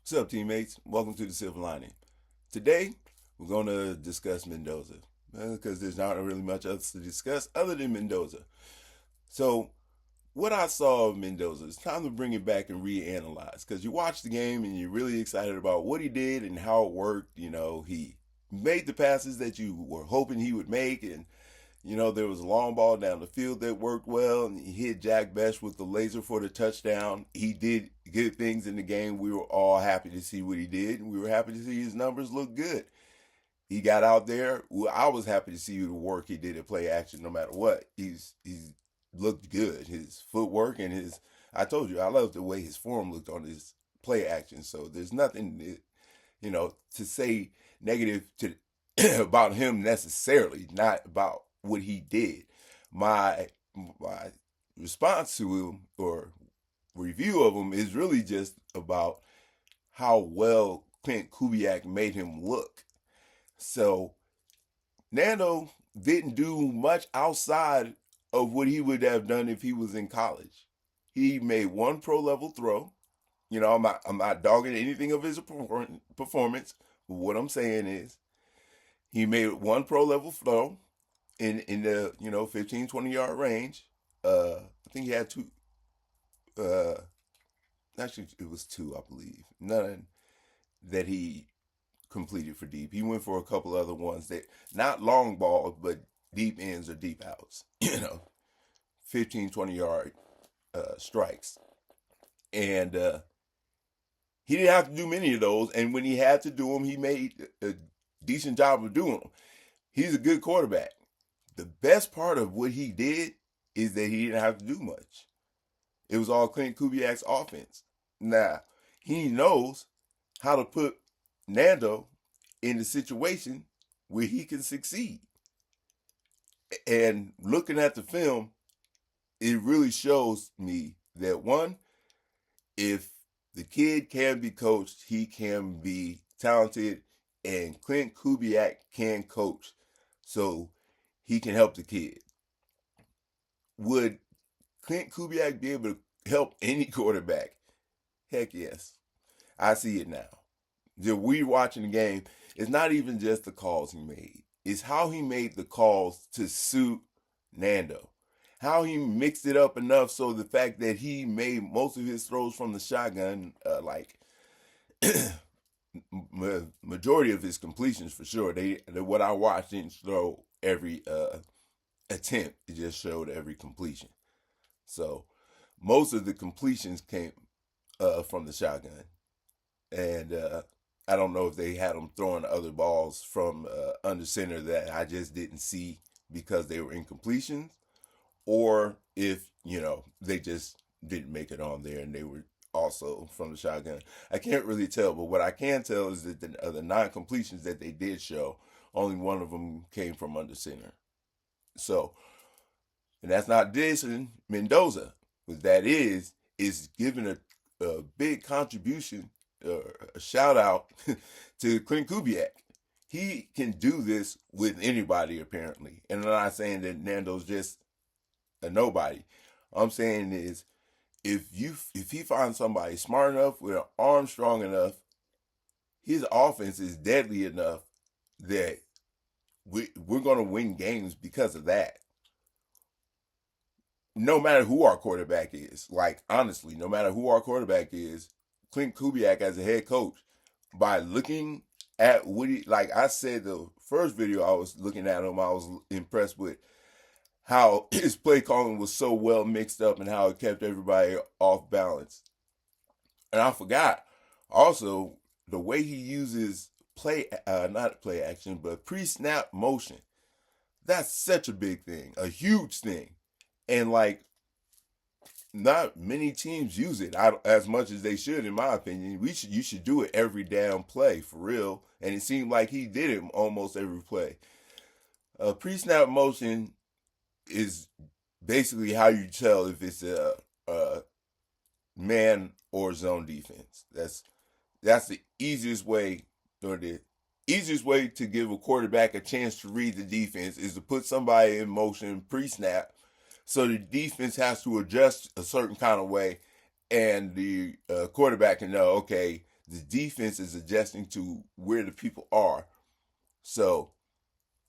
What's up, teammates? Welcome to the Silver Lining. Today, we're going to discuss Mendoza because there's not really much else to discuss other than Mendoza. So, what I saw of Mendoza, it's time to bring it back and reanalyze because you watch the game and you're really excited about what he did and how it worked. He made the passes that you were hoping he would make, and there was a long ball down the field that worked well, and he hit Jack Best with the laser for the touchdown. He did good things in the game. We were all happy to see what he did, and we were happy to see his numbers look good. He got out there. Well, I was happy to see the work he did at play action no matter what. He's looked good. His footwork and his I told you I love the way his form looked on his play action. So there's nothing to say negative to about him necessarily, not about what he did. My response to him or review of him is really just about how well Clint Kubiak made him look. So Nando didn't do much outside of what he would have done if he was in college. He made one pro level throw. I'm not dogging anything of his performance. But what I'm saying is he made one pro level throw in the 15, 20 yard range. I think he had two. Uh, Actually, it was two, I believe. None that he completed for deep. He went for a couple other ones that not long balls, but deep ends or deep outs. 15, 20 yard strikes, and he didn't have to do many of those. And when he had to do them, he made a decent job of doing them. He's a good quarterback. The best part of what he did is that he didn't have to do much. It was all Clint Kubiak's offense. Now, he knows how to put Nando in a situation where he can succeed. And looking at the film, it really shows me that one, if the kid can be coached, he can be talented, and Clint Kubiak can coach. So he can help the kid. Would Clint Kubiak be able to help any quarterback? Heck yes. I see it now. We watching the game. It's not even just the calls he made. It's how he made the calls to suit Nando. How he mixed it up enough so the fact that he made most of his throws from the shotgun, majority of his completions for sure. What I watched didn't throw every attempt. It just showed every completion. So most of the completions came from the shotgun, and I don't know if they had him throwing other balls from under center that I just didn't see because they were incompletions, or if they just didn't make it on there and they were also from the shotgun. I can't really tell, but what I can tell is that the non-completions that they did show, only one of them came from under center. So, and that's not dissing Mendoza. What that is giving a big contribution, a shout out to Clint Kubiak. He can do this with anybody apparently, and I'm not saying that Nando's just a nobody. I'm saying is if he finds somebody smart enough with an arm strong enough, his offense is deadly enough that we're going to win games because of that. No matter who our quarterback is, like honestly, no matter who our quarterback is, Clint Kubiak as a head coach, by looking at what he, like I said, the first video I was looking at him, I was impressed with how his play calling was so well mixed up and how it kept everybody off balance. And I forgot also the way he uses not play action, but pre-snap motion. That's such a big thing, a huge thing. And like not many teams use it as much as they should, in my opinion. You should do it every damn play for real. And it seemed like he did it almost every play. Pre-snap motion is basically how you tell if it's a man or zone defense. That's the easiest way, or the easiest way to give a quarterback a chance to read the defense is to put somebody in motion pre-snap, so the defense has to adjust a certain kind of way, and the quarterback can know, okay, the defense is adjusting to where the people are. So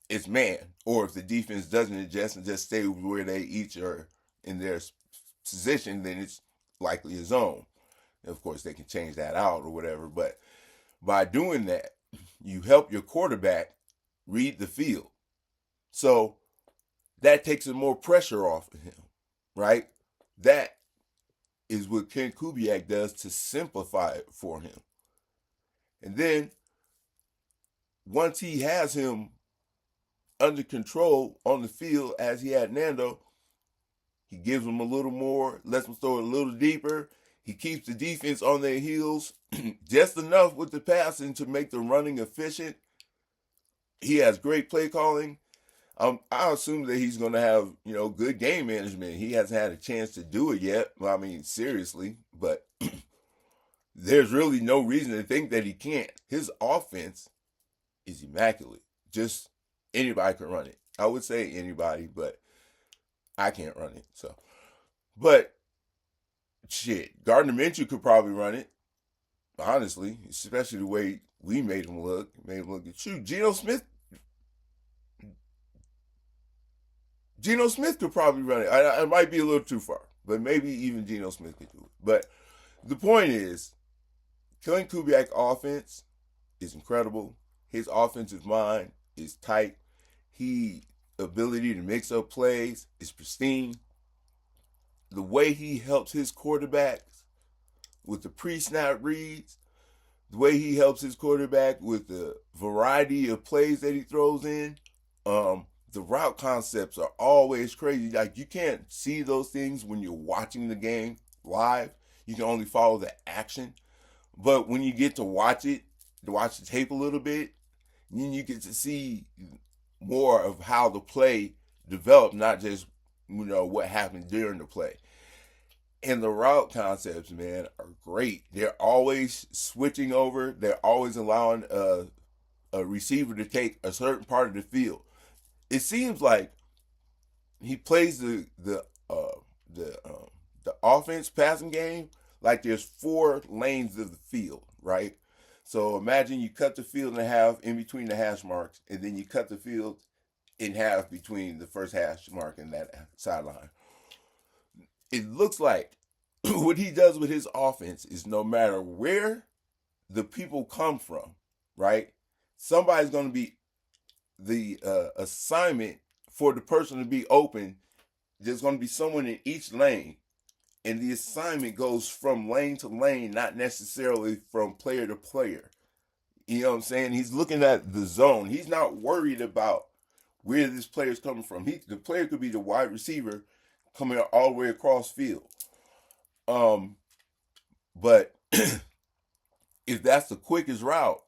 it's man. Or if the defense doesn't adjust and just stay where they each are in their position, then it's likely a zone. Of course, they can change that out or whatever. But by doing that, you help your quarterback read the field. So that takes some more pressure off of him, right? That is what Ken Kubiak does to simplify it for him. And then once he has him under control on the field as he had Nando, he gives him a little more, lets him throw it a little deeper. He keeps the defense on their heels just enough with the passing to make the running efficient. He has great play calling. I assume that he's going to have, good game management. He hasn't had a chance to do it yet. I mean, seriously, but there's really no reason to think that he can't. His offense is immaculate. Just anybody can run it. I would say anybody, but I can't run it. So, but shit, Gardner Minshew could probably run it. Honestly, especially the way we made him look. Shoot, Geno Smith could probably run it. It might be a little too far, but maybe even Geno Smith could do it. But the point is, Killing Kubiak offense is incredible. His offensive mind is tight. His ability to mix up plays is pristine. The way he helps his quarterbacks with the pre-snap reads, the way he helps his quarterback with the variety of plays that he throws in, the route concepts are always crazy. Like, you can't see those things when you're watching the game live. You can only follow the action. But when you get to watch the tape a little bit, then you get to see more of how the play developed, not just, what happened during the play. And the route concepts, man, are great. They're always switching over. They're always allowing a receiver to take a certain part of the field. It seems like he plays the offense passing game like there's 4 lanes of the field, right? So imagine you cut the field in half in between the hash marks, and then you cut the field in half between the first hash mark and that sideline. It looks like what he does with his offense is no matter where the people come from, right? Somebody's going to be the assignment for the person to be open. There's going to be someone in each lane, and the assignment goes from lane to lane, not necessarily from player to player. You know what I'm saying? He's looking at the zone. He's not worried about where this player's coming from. The player could be the wide receiver coming all the way across field. But if that's the quickest route,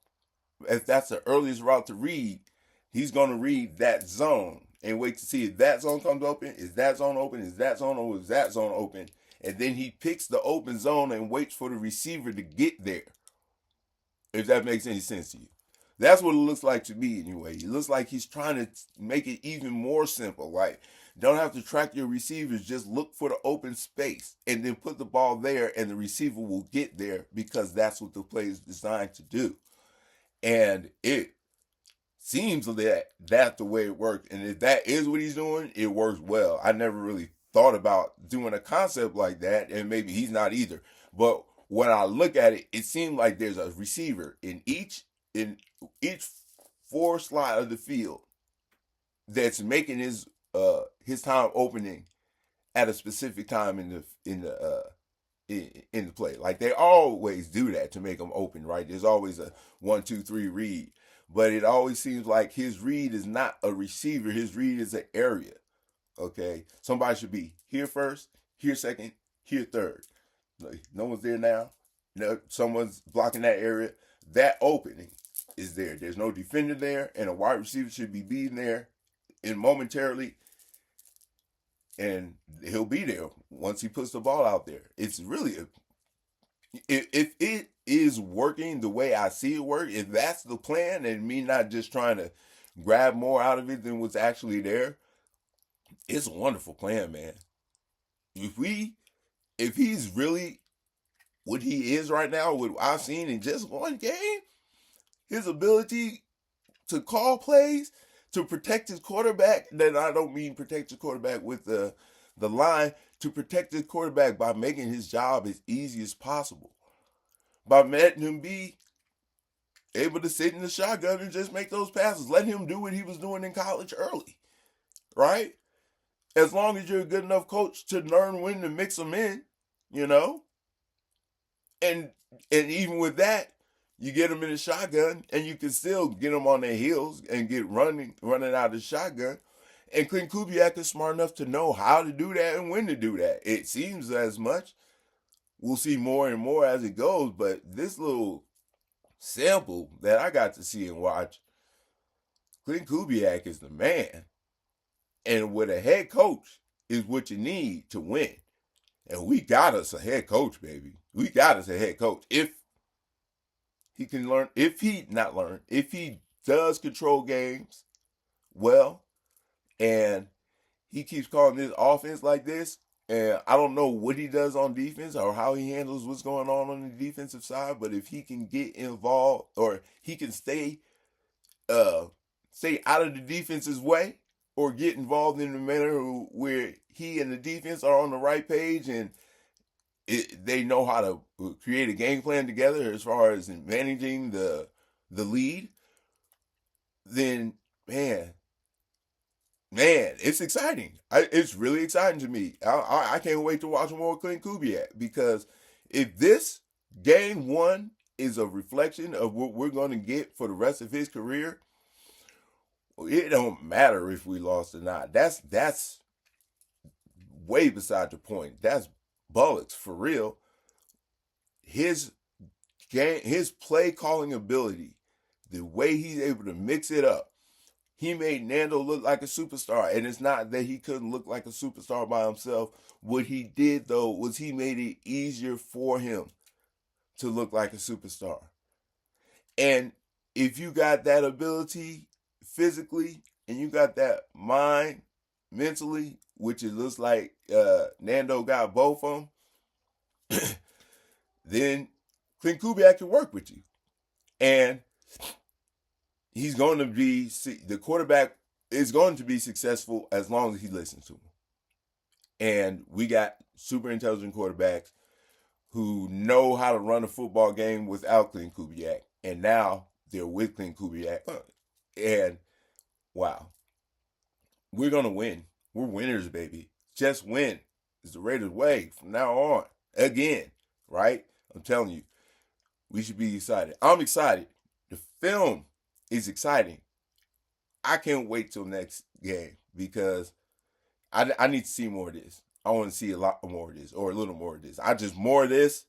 if that's the earliest route to read, he's going to read that zone and wait to see if that zone comes open. Is that zone open? Is that zone open? Is that zone open? And then he picks the open zone and waits for the receiver to get there. If that makes any sense to you. That's what it looks like to me anyway. It looks like he's trying to make it even more simple. Like, don't have to track your receivers. Just look for the open space and then put the ball there, and the receiver will get there because that's what the play is designed to do. And it seems that that's the way it works. And if that is what he's doing, it works well. I never really thought about doing a concept like that, and maybe he's not either. But when I look at it, it seems like there's a receiver in each 4 slot of the field that's making his time opening at a specific time in the play. Like, they always do that to make them open, right? There's always a 1, 2, 3 read, but it always seems like his read is not a receiver. His read is an area. Okay, somebody should be here first, here second, here third. No one's there now. No, someone's blocking that area. That opening is there. There's no defender there, and a wide receiver should be being there momentarily, and he'll be there once he puts the ball out there. It's really if it is working the way I see it work, if that's the plan, and me not just trying to grab more out of it than what's actually there, it's a wonderful plan, man. If he's really what he is right now, what I've seen in just one game, his ability to call plays, to protect his quarterback, then I don't mean protect his quarterback with the line, to protect his quarterback by making his job as easy as possible. By letting him be able to sit in the shotgun and just make those passes. Let him do what he was doing in college early, right? As long as you're a good enough coach to learn when to mix them in, you know? And even with that, you get them in the shotgun and you can still get them on their heels and get running out of the shotgun. And Clint Kubiak is smart enough to know how to do that and when to do that. It seems as much. We'll see more and more as it goes, but this little sample that I got to see and watch, Clint Kubiak is the man. And with a head coach is what you need to win. And we got us a head coach, baby. We got us a head coach. If he can learn, if he does control games well, and he keeps calling this offense like this, and I don't know what he does on defense or how he handles what's going on the defensive side, but if he can get involved or he can stay out of the defense's way or get involved in the manner where he and the defense are on the right page and they know how to create a game plan together as far as managing the lead, then man, it's exciting. It's really exciting to me. I can't wait to watch more Clint Kubiak because if this game one is a reflection of what we're going to get for the rest of his career, it don't matter if we lost or not. That's way beside the point. That's bullocks for real. His game, his play calling ability, the way he's able to mix it up. He made Nando look like a superstar, and it's not that he couldn't look like a superstar by himself. What he did, though, was he made it easier for him to look like a superstar. And if you got that ability physically, and you got that mind mentally, which it looks like Nando got both of them, then Clint Kubiak can work with you. And he's going to be, the quarterback is going to be successful as long as he listens to him. And we got super intelligent quarterbacks who know how to run a football game without Clint Kubiak. And now they're with Clint Kubiak. And wow, we're going to win. We're winners, baby. Just win. It's the Raiders' way from now on. Again, right? I'm telling you, we should be excited. I'm excited. The film is exciting. I can't wait till next game because I need to see more of this. I want to see a lot more of this or a little more of this. More of this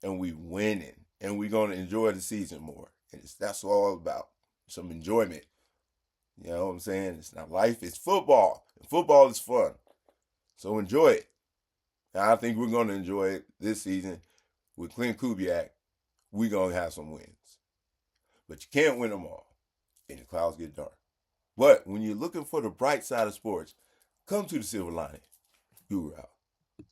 and we winning. And we're going to enjoy the season more. And that's all about. Some enjoyment. You know what I'm saying? It's not life, it's football. And football is fun. So enjoy it. And I think we're going to enjoy it this season with Clint Kubiak. We're going to have some wins. But you can't win them all. And the clouds get dark. But when you're looking for the bright side of sports, come to the silver lining. Guru out.